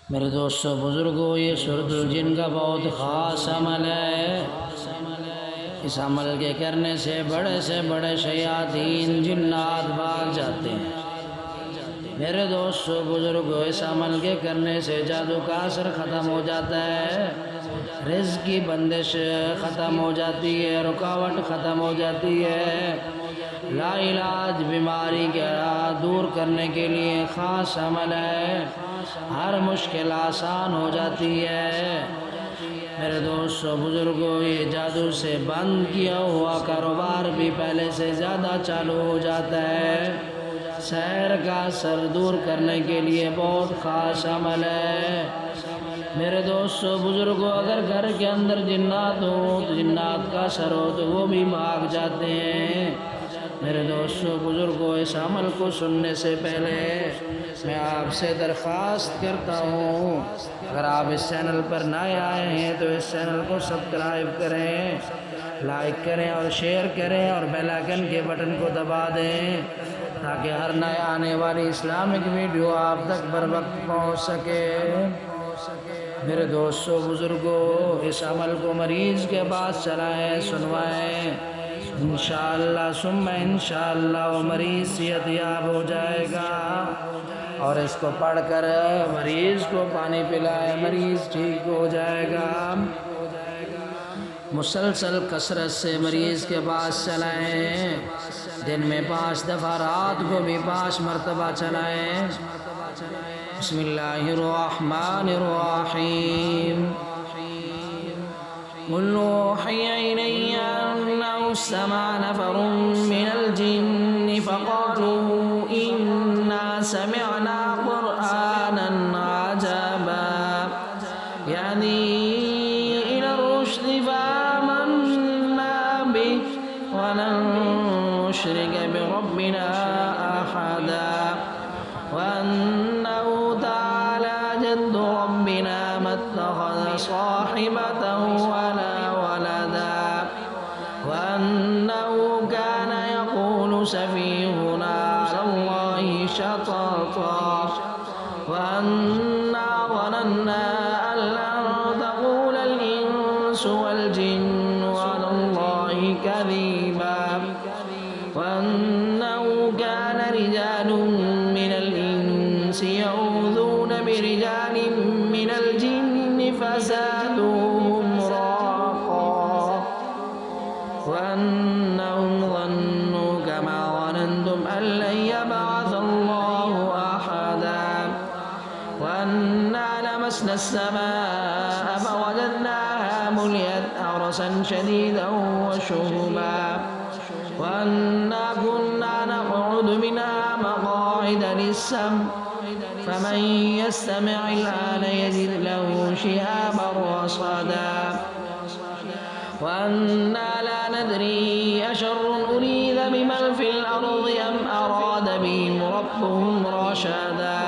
मेरे दोस्तों बुज़ुर्गों, ये सूरतुल जिन का बहुत ख़ास अमल है। इस अमल के करने से बड़े शयातीन जिन्नात भाग जाते हैं। मेरे दोस्तों बुज़ुर्गों, इस अमल के करने से जादू का असर ख़त्म हो जाता है, रिज़्क़ की बंदिश ख़त्म हो जाती है, रुकावट ख़त्म हो जाती है। लाइलाज बीमारी का दूर करने के लिए ख़ास अमल है। हर मुश्किल आसान हो जाती है। मेरे दोस्तों बुज़ुर्गों, ये जादू से बंद किया हुआ कारोबार भी पहले से ज़्यादा चालू हो जाता है। शहर का असर दूर करने के लिए बहुत ख़ास अमल है। मेरे दोस्तों बुज़ुर्गों, अगर घर के अंदर जिन्नात हो तो जिन्नात का असर हो तो वो भी भाग जाते हैं। मेरे दोस्तों बुज़ुर्गों, इस अमल को सुनने से पहले मैं आपसे दरख्वास्त करता हूँ, अगर आप इस चैनल पर नए आए हैं तो इस चैनल को सब्सक्राइब करें, लाइक करें और शेयर करें और बेल आइकन के बटन को दबा दें ताकि हर नए आने वाली इस्लामिक वीडियो आप तक बर वक्त पहुँच सके। मेरे दोस्तों बुज़ुर्गों, इस अमल को मरीज़ के पास चलाएँ, सुनवाएँ। इंशाअल्लाह सुम्मा इंशाअल्लाह वो मरीज़ सेहतयाब हो जाएगा। और इसको पढ़कर मरीज़ को पानी पिलाए, मरीज़ ठीक हो जाएगा। मुसलसल कसरत से मरीज़ के पास चलाएँ, दिन में 5 दफ़ा, रात को भी 5 मरतबा चलाएँ। बिस्मिल्लाहिर्रहमानिर्रहीम। क़ुल ऊहिया इलैया अन्नहु इस्तमअ नफ़रुम मिनल जिन्नि फ़क़ालू इन्ना समिअना क़ुरआनन अजबा यहदी इलर रुश्दि फ़आमन्ना बिहि वलन नुश्रिक बिरब्बिना अहदा वअन्नहु तआला जद्दु रब्बिना मत्तख़ज़ साहिबतन वला वलदा वअन्नहु कान यक़ूलु सफ़ीहुना अलल्लाहि शतता वअन्ना ज़नन्ना अन लन तक़ूल अल-इंसु वल-जिन्नु अलल्लाहि कज़िबा वअन्नहु कान रिजालुन मिनल इंसि यऊज़ून बिरिजालिन मिनल जिन्नि फज़ादूहुम रहाक़ा वअन्नहुम ظنوا كما ظننتم أن لن يبعث الله أحدا وأنا لمسنا السماء فوجدناها ملئت حرسا شديدا وشهبا وأنا كنا نقعد منها مقاعد للسمع فمن يستمع الآن يجد له شهابا رصدا وأنا لا ندري أشر أريد بمن في الأرض أم أراد بهم ربهم رشدا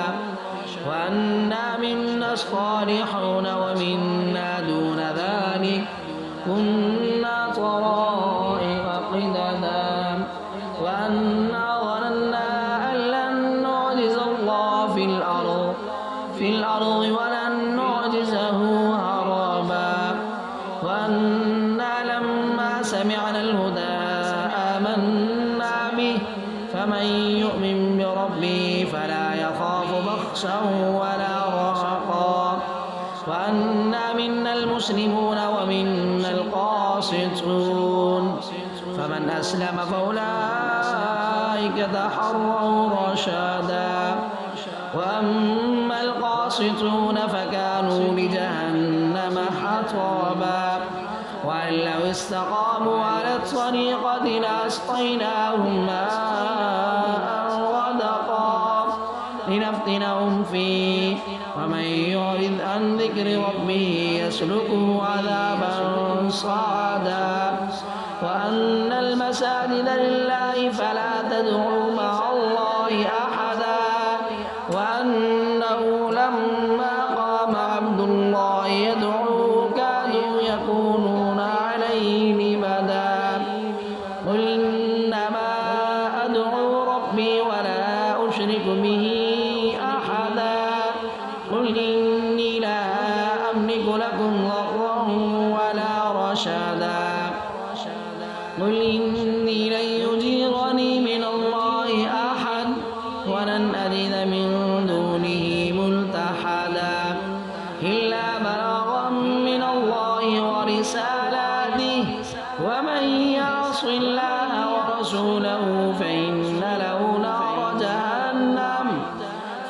وأنا منا الصالحون ومنا دون ذلك كنا طرائق قددا وأنا ظننا أن لن نعجز الله في الأرض ولن نعجزه هربا وأنا لما سمعنا الهدى آمنا به فمن يؤمن بربه فلا يخاف بخسا ولا رهقا وأنا منا المسلمون ومنا القاسطون فمن أسلم فأولئك تحروا رشدا وأما القاسطون فكانوا لجهنم حطبا وأن لو استقاموا على الطريقة لأسقيناهم ماء غدقا لنفتنهم فيه ومن يعرض عن ذكر ربه يسلكه عذابا صعدا وأن المساجد لله فلا تدعوا مع الله أحدا وأنه لما قام عبد الله يدعوه كادوا يكونون عليه لبدا قل إنما أدعو ربي ولا أشرك به أحدا قل إني لا أملك لكم ضرا ولا رشدا قل إني لن يجيرني من الله أحد ولن أجد من دونه ملتحدا إلا بلاغا من الله ورسالاته ومن يعص الله ورسوله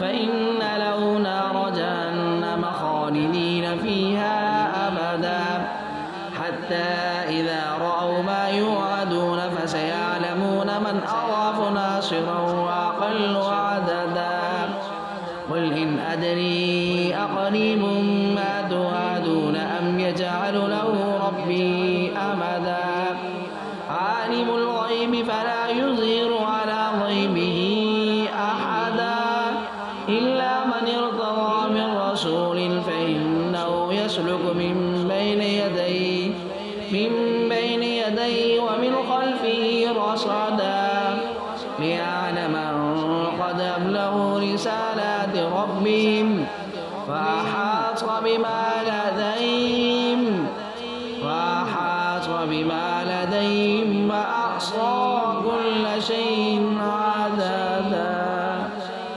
فإن له نار جهنم خالدين فيها أبدا حتى إذا رأوا ما يوعدون فسيعلمون من أضعف ناصرا وأقل عددا قل إن أدري أقريب ما توعدون أم يجعل له ربي أمدا عالم الغيب فلا يظهر على غيبه أحدا إلا من ارتضى من رسول فإنه يسلك من بين يديه ومن خلفه رصدا ليعلم أن قد أبلغوا رسالات ربهم وأحاط بما لديهم وأحصى كل شيء